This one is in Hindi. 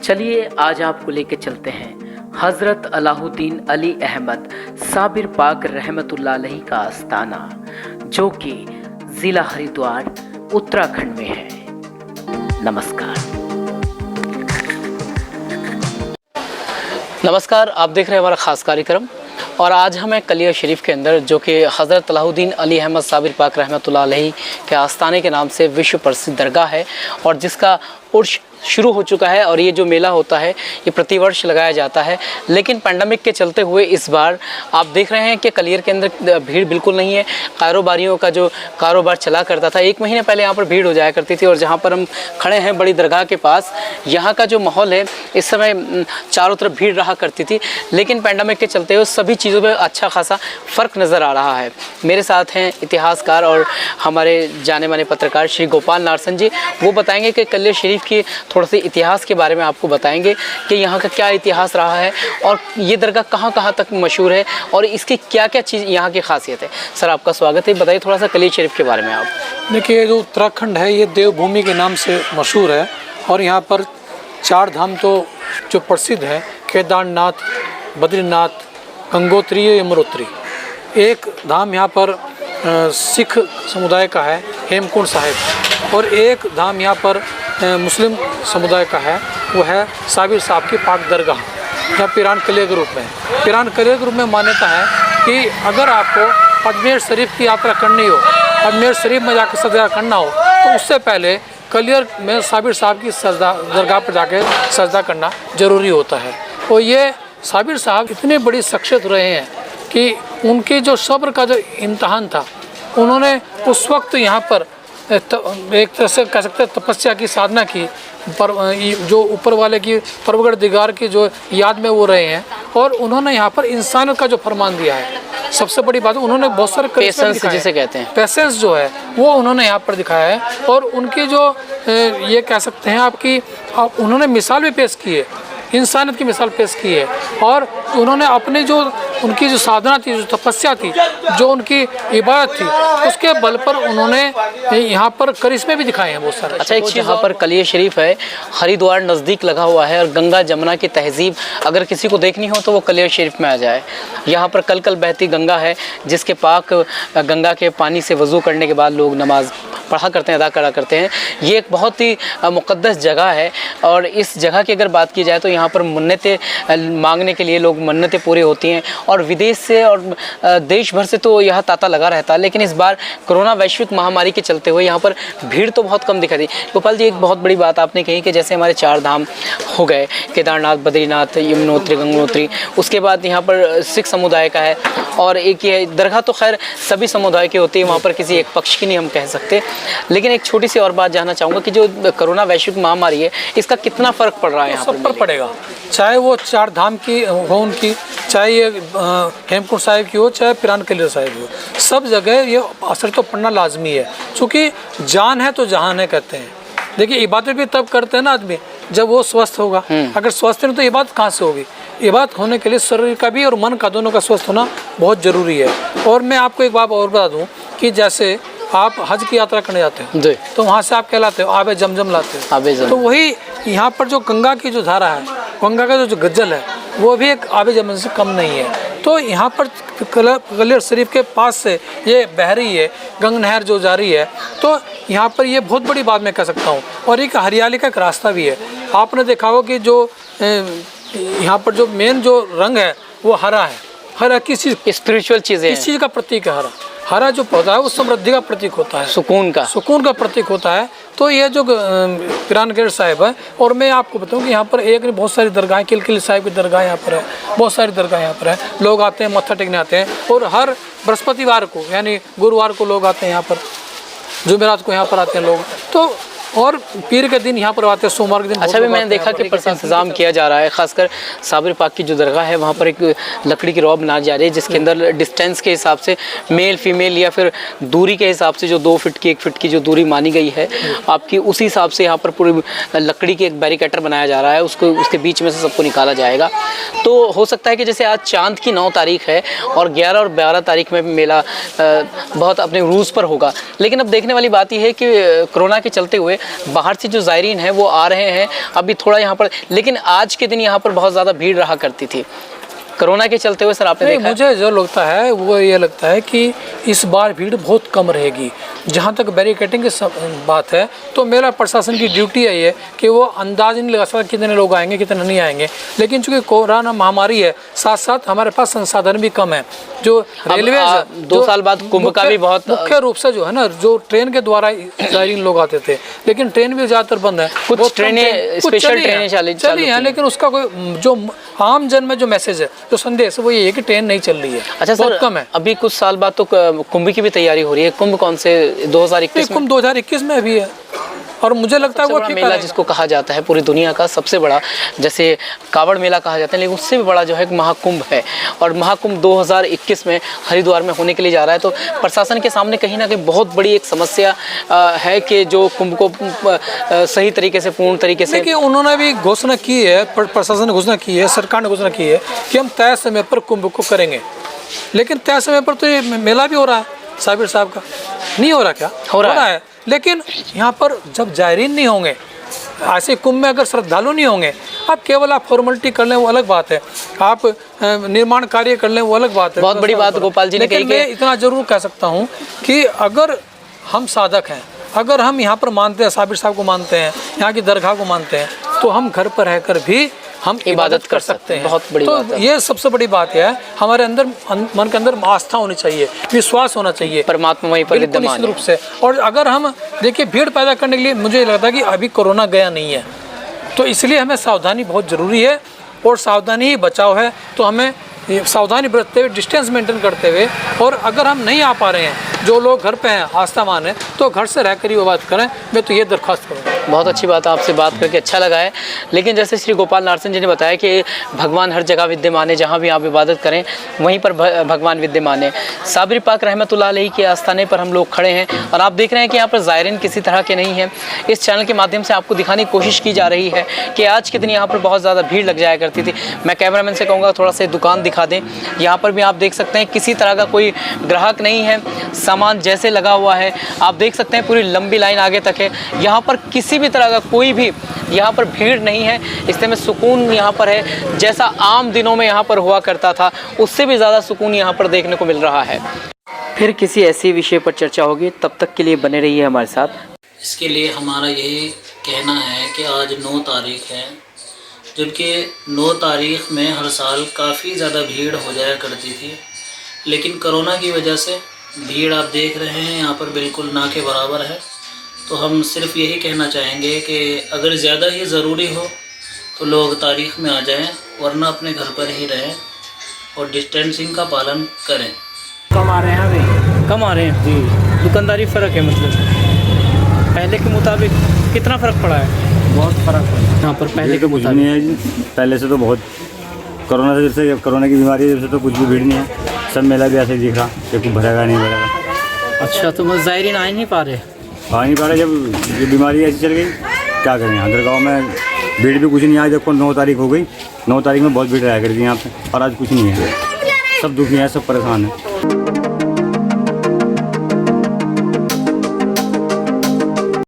चलिए आज आपको लेके चलते हैं हज़रत अलाउद्दीन अली अहमद साबिर पाक रहमतुल्लाह अलैहि का आस्थाना, जो कि ज़िला हरिद्वार उत्तराखंड में है। नमस्कार, आप देख रहे हैं हमारा ख़ास कार्यक्रम। और आज हमें कलिया शरीफ के अंदर, जो कि हज़रत अलाउद्दीन अली अहमद साबिर पाक रहमतुल्लाह अलैहि के आस्थाने के नाम से विश्व प्रसिद्ध दरगाह है और जिसका उर्स शुरू हो चुका है। और ये जो मेला होता है ये प्रतिवर्ष लगाया जाता है, लेकिन पैंडमिक के चलते हुए इस बार आप देख रहे हैं कि कलियर के अंदर भीड़ बिल्कुल नहीं है। कारोबारियों का जो कारोबार चला करता था, 1 महीने पहले यहाँ पर भीड़ हो जाया करती थी। और जहाँ पर हम खड़े हैं बड़ी दरगाह के पास, यहाँ का जो माहौल है इस समय चारों तरफ भीड़ रहा करती थी, लेकिन पैंडमिक के चलते हुए सभी चीज़ों में अच्छा खासा फ़र्क नज़र आ रहा है। मेरे साथ हैं इतिहासकार और हमारे जाने माने पत्रकार श्री गोपाल नारसन जी। वो बताएंगे कि कलियर शरीफ की थोड़ा सा इतिहास के बारे में आपको बताएंगे कि यहाँ का क्या इतिहास रहा है और ये दरगाह कहाँ कहाँ तक मशहूर है और इसकी क्या क्या चीज़ यहाँ की खासियत है। सर, आपका स्वागत है। बताइए थोड़ा सा कलियर शरीफ के बारे में आप। देखिए, जो उत्तराखंड है ये देवभूमि के नाम से मशहूर है और यहाँ पर 4 धाम तो जो प्रसिद्ध है, केदारनाथ, बद्रीनाथ, गंगोत्री, यमुनोत्री। एक धाम यहाँ पर सिख समुदाय का है, हेमकुंड साहिब, और एक धाम यहाँ पर मुस्लिम समुदाय का है, वो है साबिर साहब की पाक दरगाह, यहाँ पिरान कलिया ग्रुप में। पिरान कलिया ग्रुप में मान्यता है कि अगर आपको अजमेर शरीफ की यात्रा करनी हो, अजमेर शरीफ में जाकर सजदा करना हो, तो उससे पहले कलियर में साबिर साहब की सजदा दरगाह पर जाकर सजदा करना ज़रूरी होता है। और ये साबिर साहब इतनी बड़ी शख्सियत रहे हैं कि उनके जो सब्र का जो इम्तहान था, उन्होंने उस वक्त यहाँ पर एक तरह से कह सकते हैं तपस्या की साधना की, पर जो ऊपर वाले की परवरदिगार की जो याद में वो रहे हैं। और उन्होंने यहाँ पर इंसानियत का जो फरमान दिया है, सबसे बड़ी बात उन्होंने बहुत सारे पेशेंस जिसे कहते हैं, पेशेंस जो है वो उन्होंने यहाँ पर दिखाया है। और उनकी जो ये कह सकते हैं आपकी, उन्होंने मिसाल भी पेश की है, इंसानियत की मिसाल पेश की है। और उन्होंने अपने जो उनकी जो साधना थी, जो तपस्या थी, जो उनकी इबादत थी, उसके बल पर उन्होंने यहाँ पर करिश्मे भी दिखाए हैं बहुत सारे। अच्छा, एक यहाँ पर कलिया शरीफ है, हरिद्वार नज़दीक लगा हुआ है और गंगा जमुना की तहजीब अगर किसी को देखनी हो तो वो कलिया शरीफ में आ जाए। यहाँ पर कल कल बहती गंगा है, जिसके पाक गंगा के पानी से वज़ू करने के बाद लोग नमाज़ पढ़ा करते हैं, अदा करा करते हैं। ये एक बहुत ही मुक़द्दस जगह है। और इस जगह की अगर बात की जाए तो यहाँ पर मन्नतें मांगने के लिए लोग मन्नतें पूरी होती हैं। और विदेश से और देश भर से तो यह तांता लगा रहता है, लेकिन इस बार कोरोना वैश्विक महामारी के चलते हुए यहाँ पर भीड़ तो बहुत कम दिखाई दी। गोपाल जी, एक बहुत बड़ी बात आपने कही कि जैसे हमारे 4 धाम हो गए, केदारनाथ, बद्रीनाथ, यमुनोत्री, गंगोत्री, उसके बाद यहाँ पर सिख समुदाय का है और एक ये दरगाह तो खैर सभी समुदाय की होती है, वहाँ पर किसी एक पक्ष की नहीं हम कह सकते। लेकिन एक छोटी सी और बात जानना चाहूँगा कि जो कोरोना वैश्विक महामारी है, इसका कितना फ़र्क पड़ रहा है यहाँ सब पर पड़ेगा, चाहे वो 4 धाम की हो उनकी, चाहे ये हेमकुंड साहिब की हो, चाहे पिरान कलिया साहिब की हो, सब जगह ये असर तो पड़ना लाजमी है। क्योंकि जान है तो जहान है कहते हैं। देखिए, इबादत भी तब करते हैं ना आदमी जब वो स्वस्थ होगा। अगर स्वस्थ नहीं तो इबादत कहाँ से होगी। इबादत होने के लिए शरीर का भी और मन का दोनों का स्वस्थ होना बहुत ज़रूरी है। और मैं आपको एक बात और बता दूँ कि जैसे आप हज की यात्रा करने जाते हो तो वहाँ से आप क्या लाते हो, आबे जमजम लाते हो। तो वही यहाँ पर जो गंगा की जो धारा है, गंगा का जो गज्जल है, वो भी एक आबे जमजम से कम नहीं है। तो यहाँ पर कलियर शरीफ के पास से ये बह रही है गंग नहर जो जा रही है, तो यहाँ पर ये बहुत बड़ी बात मैं कह सकता हूँ। और एक हरियाली का एक रास्ता भी है। आपने देखा हो कि जो यहाँ पर जो मेन जो रंग है वो हरा है। हरा किस चीज़, स्पिरिचुअल चीज़ें, इस चीज़ का प्रतीक है हरा। हरा जो पौधा है वो समृद्धि का प्रतीक होता है, सुकून का प्रतीक होता है। तो ये जो पिरान कलिया साहिब है, और मैं आपको बताऊं कि यहाँ पर एक नहीं बहुत सारी दरगाहें, किलकिली साहिब की दरगाह यहाँ पर है, बहुत सारी दरगाह यहाँ पर है। लोग आते हैं, मत्था टेकने आते हैं। और हर बृहस्पतिवार को यानी गुरुवार को लोग आते हैं यहाँ पर, जुमेरात को यहाँ पर आते हैं लोग। तो और पीर के दिन यहाँ पर आते हैं, सोमवार के दिन। अच्छा, भी मैंने देखा कि इंतजाम किया जा रहा है, खासकर साबिर पाक की जो दरगाह है वहाँ पर एक लकड़ी की रॉ बनाई जा रही है, जिसके अंदर डिस्टेंस के हिसाब से मेल फीमेल या फिर दूरी के हिसाब से जो 2 फीट की 1 फीट की जो दूरी मानी गई है आपकी, उसी हिसाब से यहाँ पर पूरी लकड़ी की एक बैरिकेटर बनाया जा रहा है। उसको उसके बीच में से सबको निकाला जाएगा। तो हो सकता है कि जैसे आज चांद की 9 तारीख है और 11 और 12 तारीख में मेला बहुत अपने रूज पर होगा, लेकिन अब देखने वाली बात यह है कि कोरोना के चलते हुए बाहर से जो ज़ायरीन हैं वो आ रहे हैं अभी थोड़ा यहाँ पर, लेकिन आज के दिन यहाँ पर बहुत ज़्यादा भीड़ रहा करती थी कोरोना के चलते हुए। सर आपने देखा? मुझे जो लगता है वो ये लगता है कि इस बार भीड़ बहुत कम रहेगी। जहाँ तक बैरिकेडिंग की बात है तो मेरा प्रशासन की ड्यूटी है ये कि वो अंदाज नहीं लगा सकता कितने लोग आएंगे कितने नहीं आएंगे, लेकिन चूंकि कोरोना महामारी है साथ साथ हमारे पास संसाधन भी कम है। जो रेलवे 2 साल बाद कुंभ का भी बहुत मुख्य रूप से जो है ना, जो ट्रेन के द्वारा ज़ायरीन लोग आते थे, लेकिन ट्रेन भी ज़्यादातर बंद है। कुछ ट्रेनें स्पेशल ट्रेनें चली हैं, लेकिन उसका कोई जो आम जन में जो मैसेज है, जो संदेश, वो ये है कि ट्रेन नहीं चल रही है। अच्छा सर, कम है। अभी कुछ साल बाद तो कुंभ की भी तैयारी हो रही है। कुंभ कौन से 2021 में? कुंभ 2021 में भी है और मुझे लगता है वो मेला जिसको कहा जाता है पूरी दुनिया का सबसे बड़ा, जैसे कावड़ मेला कहा जाता है, लेकिन उससे भी बड़ा जो है महाकुंभ है और महाकुंभ 2021 में हरिद्वार में होने के लिए जा रहा है। तो प्रशासन के सामने कहीं ना कहीं बहुत बड़ी एक समस्या है कि जो कुंभ को सही तरीके से, पूर्ण तरीके से, देखिए उन्होंने भी घोषणा की है, प्रशासन ने घोषणा की है, सरकार ने घोषणा की है कि हम तय समय पर कुंभ को करेंगे, लेकिन तय समय पर तो ये मेला भी हो रहा है साबिर साहब का, नहीं हो रहा क्या? हो रहा है। लेकिन यहाँ पर जब ज़ायरीन नहीं होंगे, ऐसे कुंभ में अगर श्रद्धालु नहीं होंगे, आप केवल आप फॉर्मेलिटी कर लें वो अलग बात है, आप निर्माण कार्य कर लें वो अलग बात है। बहुत बड़ी बात गोपाल जी ने कही। मैं इतना जरूर कह सकता हूँ कि अगर हम साधक हैं, अगर हम यहाँ पर मानते हैं, साबिर साहब को मानते हैं, यहाँ की दरगाह को मानते हैं, तो हम घर पर रहकर भी हम इबादत कर सकते हैं। बहुत बड़ी बात है। ये सबसे बड़ी बात है। हमारे अंदर मन के अंदर आस्था होनी चाहिए, विश्वास होना चाहिए, परमात्मा वहीं पर विद्यमान रूप से। और अगर हम देखिए भीड़ पैदा करने के लिए, मुझे लगता है कि अभी कोरोना गया नहीं है, तो इसलिए हमें सावधानी बहुत ज़रूरी है और सावधानी ही बचाव है। तो हमें सावधानी बरतते हुए, डिस्टेंस मेंटेन करते हुए, और अगर हम नहीं आ पा रहे हैं, जो लोग घर पे हैं, आस्थावान है, तो घर से रहकर ही वो बात करें। मैं तो ये दरख्वास्त करूँगा। बहुत अच्छी बात है, आपसे बात करके अच्छा लगा है। लेकिन जैसे श्री गोपाल नारसिंह जी ने बताया कि भगवान हर जगह विद्यमान है, जहाँ भी आप इबादत करें वहीं पर भगवान विद्यमान है। साबिर पाक रहमतुल्लाह अलैहि के आस्थाने पर हम लोग खड़े हैं और आप देख रहे हैं कि यहाँ पर ज़ायरीन किसी तरह के नहीं हैं। इस चैनल के माध्यम से आपको दिखाने की कोशिश की जा रही है कि आज के दिन यहाँ पर बहुत ज़्यादा भीड़ लग जाया करती थी। मैं कैमरामैन से कहूँगा थोड़ा सा दुकान दिखा दें। यहाँ पर भी आप देख सकते हैं किसी तरह का कोई ग्राहक नहीं है, सामान जैसे लगा हुआ है, आप देख सकते हैं पूरी लंबी लाइन आगे तक है। यहाँ पर किसी भी तरह का कोई भी यहाँ पर भीड़ नहीं है, इससे में सुकून यहाँ पर है। जैसा आम दिनों में यहाँ पर हुआ करता था उससे भी ज़्यादा सुकून यहाँ पर देखने को मिल रहा है। फिर किसी ऐसे विषय पर चर्चा होगी, तब तक के लिए बने रहिए हमारे साथ। इसके लिए हमारा यही कहना है कि आज 9 तारीख है, जबकि 9 तारीख में हर साल काफ़ी ज़्यादा भीड़ हो जाया करती थी, लेकिन कोरोना की वजह से भीड़ आप देख रहे हैं यहाँ पर बिल्कुल ना के बराबर है। तो हम सिर्फ यही कहना चाहेंगे कि अगर ज़्यादा ही ज़रूरी हो तो लोग तारीख़ में आ जाएं, वरना अपने घर पर ही रहें और डिस्टेंसिंग का पालन करें। कम आ रहे हैं अभी? कम आ रहे हैं जी। दुकानदारी फ़र्क है, मतलब पहले के मुताबिक कितना फ़र्क पड़ा है? बहुत फ़र्क है यहाँ पर पहले के कुछ नहीं है जी। पहले से तो बहुत, कोरोना से, जब से कोरोना की बीमारी है जब से तो कुछ भी भीड़ नहीं है। सब मेला भी ऐसे ही दिख रहा कि कुछ भरेगा नहीं भरेगा। अच्छा, तो ज़ायरीन आ नहीं पा रहे? आ नहीं पा रहे, जब ये बीमारी ऐसी चल गई क्या करें। यहाँ दरगाह में भीड़ भी कुछ नहीं। आज देखो 9 तारीख हो गई, 9 तारीख में बहुत भीड़ रहा करती है यहाँ पे, और आज कुछ नहीं है। सब दुखी हैं, सब परेशान हैं।